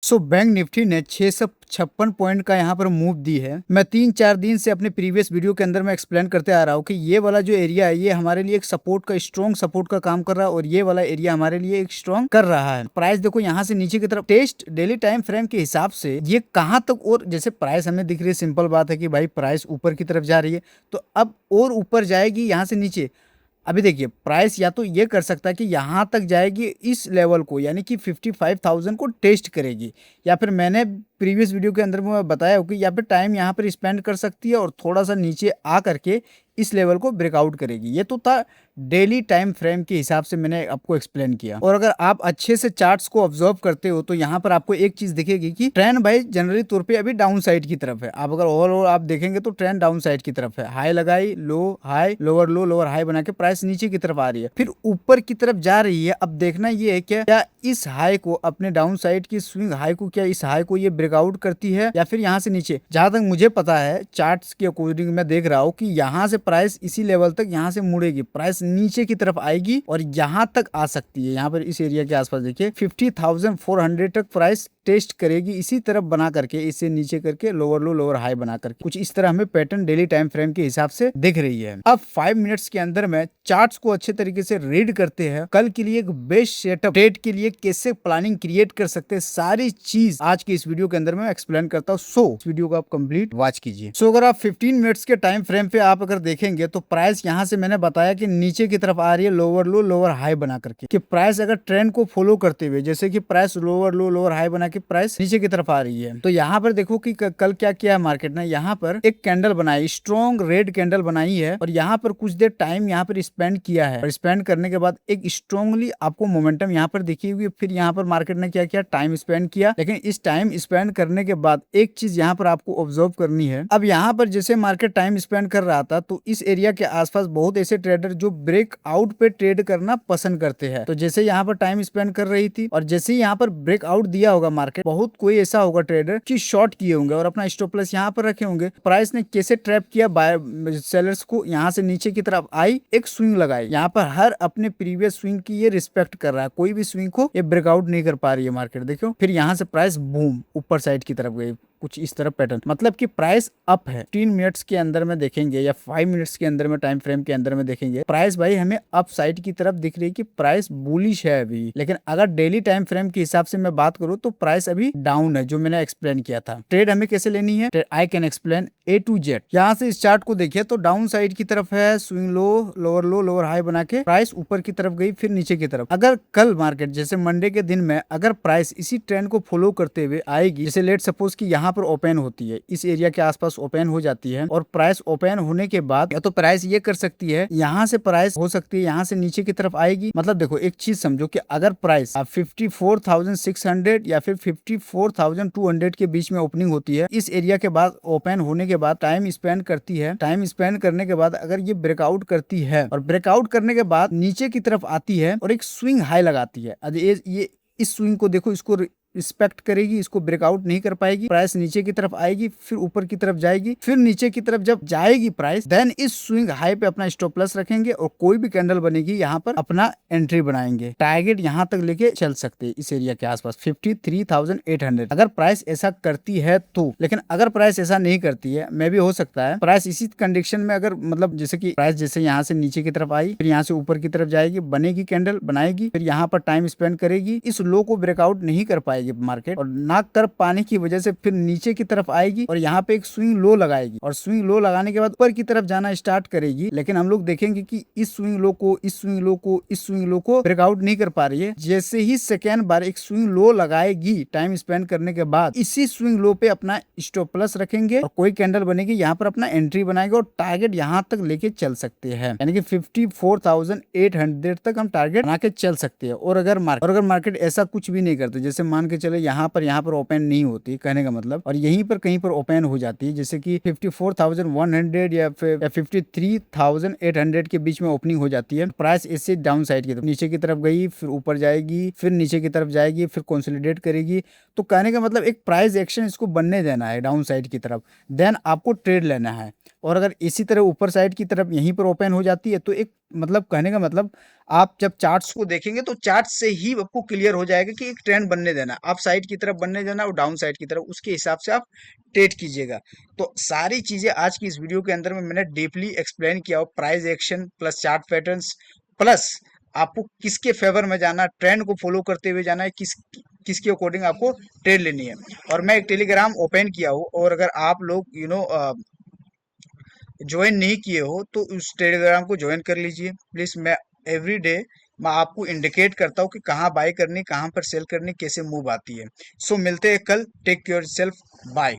Bank Nifty ने 656 point का यहाँ पर मूव दी है। मैं 3-4 दिन से अपने प्रीवियस वीडियो के अंदर मैं एक्सप्लेन करते आ रहा हूँ कि ये वाला जो एरिया है ये हमारे लिए एक सपोर्ट का स्ट्रॉन्ग सपोर्ट का काम कर रहा है और ये वाला एरिया हमारे लिए एक स्ट्रॉन्ग कर रहा है। प्राइस देखो यहाँ से नीचे की तरफ टेस्ट डेली टाइम फ्रेम के हिसाब से ये कहाँ तक, और जैसे प्राइस हमें दिख रही है, सिंपल बात है कि भाई प्राइस ऊपर की तरफ जा रही है तो अब और ऊपर जाएगी यहाँ से नीचे। अभी देखिए प्राइस या तो ये कर सकता है कि यहाँ तक जाएगी इस लेवल को, यानी कि 55,000 को टेस्ट करेगी, या फिर मैंने प्रीवियस वीडियो के अंदर में बताया हो कि या फिर टाइम यहाँ पर स्पेंड कर सकती है और थोड़ा सा नीचे आ करके इस लेवल को ब्रेकआउट करेगी। ये तो था डेली टाइम फ्रेम के हिसाब से मैंने आपको एक्सप्लेन किया। और अगर आप अच्छे से चार्ट्स को ऑब्जर्व करते हो तो यहाँ पर आपको एक चीज दिखेगी कि ट्रेंड भाई जनरली तौर पे अभी डाउन साइड की तरफ है। आप अगर ओवरऑल आप देखेंगे तो ट्रेंड डाउन साइड की तरफ है। हाई लगाई, लो हाई, लोअर हाई बना के प्राइस नीचे की तरफ आ रही है, फिर ऊपर की तरफ जा रही है। अब देखना ये है क्या इस हाई को, अपने डाउन साइड की स्विंग हाई को, क्या इस हाई को ये ब्रेकआउट करती है या फिर यहाँ से नीचे। जहां तक मुझे पता है चार्ट्स के अकॉर्डिंग मैं देख रहा हूँ कि यहाँ से प्राइस इसी लेवल तक यहाँ से मुड़ेगी, प्राइस नीचे की तरफ आएगी और यहाँ तक आ सकती है। यहाँ पर इस एरिया के आसपास देखिए 50,400 तक प्राइस टेस्ट करेगी, इसी तरफ बना करके इसे नीचे करके लोअर हाई बना करके कुछ इस तरह हमें पैटर्न डेली टाइम फ्रेम के हिसाब से दिख रही है। अब 5 मिनट्स के अंदर में चार्ट्स को अच्छे तरीके से रीड करते हैं, कल के लिए एक बेस्ट सेटअप ट्रेड के लिए कैसे प्लानिंग क्रिएट कर सकते हैं, सारी चीज आज की इस वीडियो के अंदर मैं एक्सप्लेन करता हूँ। सो इस वीडियो को आप कंप्लीट वॉच कीजिए। सो अगर आप 15 मिनट्स के टाइम फ्रेम पे आप अगर देखेंगे तो प्राइस यहाँ से मैंने बताया कि नीचे की तरफ आ रही है लोअर हाई बना करके, कि प्राइस अगर ट्रेंड को फॉलो करते हुए, जैसे कि प्राइस लोअर हाई बना के प्राइस नीचे की तरफ आ रही है, तो यहाँ पर देखो कि कल क्या किया है मार्केट ने। यहाँ पर एक कैंडल बनाई, स्ट्रॉन्ग रेड कैंडल बनाई है और यहाँ पर कुछ देर टाइम यहाँ पर स्पेंड किया है और स्पेंड करने के बाद एक स्ट्रॉन्गली आपको मोमेंटम यहाँ पर दिखी हुई। फिर यहाँ पर मार्केट ने क्या किया, टाइम स्पेंड किया, लेकिन इस टाइम स्पेंड करने के बाद एक चीज यहाँ पर आपको ऑब्जर्व करनी है। अब यहाँ पर जैसे मार्केट टाइम स्पेंड कर रहा था तो इस एरिया के आसपास बहुत ऐसे ट्रेडर जो ब्रेकआउट पे ट्रेड करना पसंद करते हैं। तो जैसे यहाँ पर टाइम स्पेंड कर रही थी और जैसे ही यहाँ पर ब्रेकआउट दिया होगा मार्केट, बहुत कोई ऐसा होगा ट्रेडर कि शॉर्ट किए होंगे और अपना स्टॉप लॉस यहाँ पर रखे होंगे। प्राइस ने कैसे ट्रैप किया बायर सेलर्स को, यहाँ से नीचे की तरफ आई, एक स्विंग लगाई। यहाँ पर हर अपने प्रीवियस स्विंग की ये रिस्पेक्ट कर रहा है, कोई भी स्विंग को ये ब्रेकआउट नहीं कर पा रही है मार्केट। देखो फिर यहाँ से प्राइस बूम ऊपर साइड की तरफ गई, कुछ इस तरह पैटर्न, मतलब कि प्राइस अप है। 3 मिनट्स के अंदर में देखेंगे या 5 मिनट्स के अंदर में टाइम फ्रेम के अंदर में देखेंगे, प्राइस भाई हमें अप साइड की तरफ दिख रही है कि प्राइस बुलिश है अभी। लेकिन अगर डेली टाइम फ्रेम के हिसाब से मैं बात करूं तो प्राइस अभी डाउन है, जो मैंने एक्सप्लेन किया था। ट्रेड हमें कैसे लेनी है, I can explain A to Z। यहाँ से इस चार्ट को देखिए तो डाउन साइड की तरफ है, स्विंग लोअर हाई बना के प्राइस ऊपर की तरफ गई, फिर नीचे की तरफ। अगर कल मार्केट जैसे मंडे के दिन में अगर प्राइस इसी ट्रेंड को फॉलो करते हुए आएगी, जैसे लेट सपोज कि यहाँ पर ओपन होती है, इस एरिया के आसपास ओपन हो जाती है और प्राइस ओपन होने के बाद या तो प्राइस ये कर सकती है, यहाँ से प्राइस हो सकती है यहाँ से नीचे की तरफ आएगी। मतलब देखो एक चीज समझो कि अगर प्राइस 54,600 या फिर 54,200 के बीच में ओपनिंग होती है, इस एरिया के बाद ओपन होने के बाद टाइम स्पेंड करती है, टाइम स्पेंड करने के बाद अगर ये ब्रेकआउट करती है और ब्रेकआउट करने के बाद नीचे की तरफ आती है और एक स्विंग हाई लगाती है, ये इस स्विंग को देखो, इसको रिस्पेक्ट करेगी, इसको ब्रेकआउट नहीं कर पाएगी, प्राइस नीचे की तरफ आएगी, फिर ऊपर की तरफ जाएगी, फिर नीचे की तरफ जब जाएगी प्राइस, देन इस स्विंग हाई पे अपना स्टॉप लॉस रखेंगे और कोई भी कैंडल बनेगी यहाँ पर अपना एंट्री बनाएंगे। टारगेट यहाँ तक लेके चल सकते हैं इस एरिया के आसपास 53,800 अगर प्राइस ऐसा करती है तो। लेकिन अगर प्राइस ऐसा नहीं करती है, मे भी हो सकता है प्राइस इसी कंडीशन में, अगर मतलब जैसे कि प्राइस जैसे यहाँ से नीचे की तरफ आई, फिर यहाँ से ऊपर की तरफ जाएगी, बनेगी कैंडल बनाएगी, फिर यहाँ पर टाइम स्पेंड करेगी, इस लो को ब्रेकआउट नहीं कर पाएगी मार्केट और ना कर पाने की वजह से फिर नीचे की तरफ आएगी और यहाँ पे एक स्विंग लो लगाएगी और स्विंग लो लगाने के बाद ऊपर की तरफ जाना स्टार्ट करेगी। लेकिन हम लोग देखेंगे कि इस स्विंग लो को, इस स्विंग लो को, इस स्विंग लो को ब्रेकआउट नहीं कर पा रही है। जैसे ही सेकेंड बार एक स्विंग लो लगाएगी टाइम स्पेंड करने के बाद, इसी स्विंग लो पे अपना स्टॉप लॉस रखेंगे और कोई कैंडल बनेगी, यहाँ पर अपना एंट्री बनाएंगे और टारगेट यहाँ तक लेके चल सकते हैं, यानी कि 54,800 तक हम टारगेट बना के चल सकते हैं। और अगर मार्केट ऐसा कुछ भी नहीं करते, जैसे मान के चले यहाँ पर ओपन नहीं होती, कहने का मतलब, और यहीं पर कहीं पर ओपन हो जाती है, जैसे कि 54,100 या फिर 53,800 के बीच में ओपनिंग हो जाती है, प्राइस इससे डाउन साइड की तरफ नीचे की तरफ गई, फिर ऊपर जाएगी, फिर नीचे की तरफ जाएगी, फिर कंसोलिडेट करेगी। तो कहने का मतलब एक प्राइस एक्शन इसको बनने देना है डाउन साइड की तरफ, देन आपको ट्रेड लेना है। और अगर इसी तरह ऊपर साइड की तरफ यहीं पर ओपन हो जाती है तो एक मतलब कहने का मतलब आप जब चार्ट्स को देखेंगे तो चार्ट से ही आपको क्लियर हो जाएगा कि एक ट्रेंड बनने देना, आप साइड की तरफ बनने देना और डाउन साइड की तरफ, उसके हिसाब से आप ट्रेड कीजिएगा। तो सारी चीजें आज की इस वीडियो के अंदर में मैंने डीपली एक्सप्लेन किया हो, price action plus chart patterns plus आपको किसके फेवर में जाना, ट्रेंड को फॉलो करते हुए जाना है, किसके अकॉर्डिंग आपको ट्रेड लेनी है। और मैं एक टेलीग्राम ओपन किया हूँ, और अगर आप लोग ज्वाइन नहीं किए हो तो उस टेलीग्राम को ज्वाइन कर लीजिए प्लीज। मैं एवरी डे मैं आपको इंडिकेट करता हूँ कि कहाँ बाय करनी, कहाँ पर सेल करनी, कैसे मूव आती है। सो मिलते हैं कल, टेक केयर सेल्फ, बाय।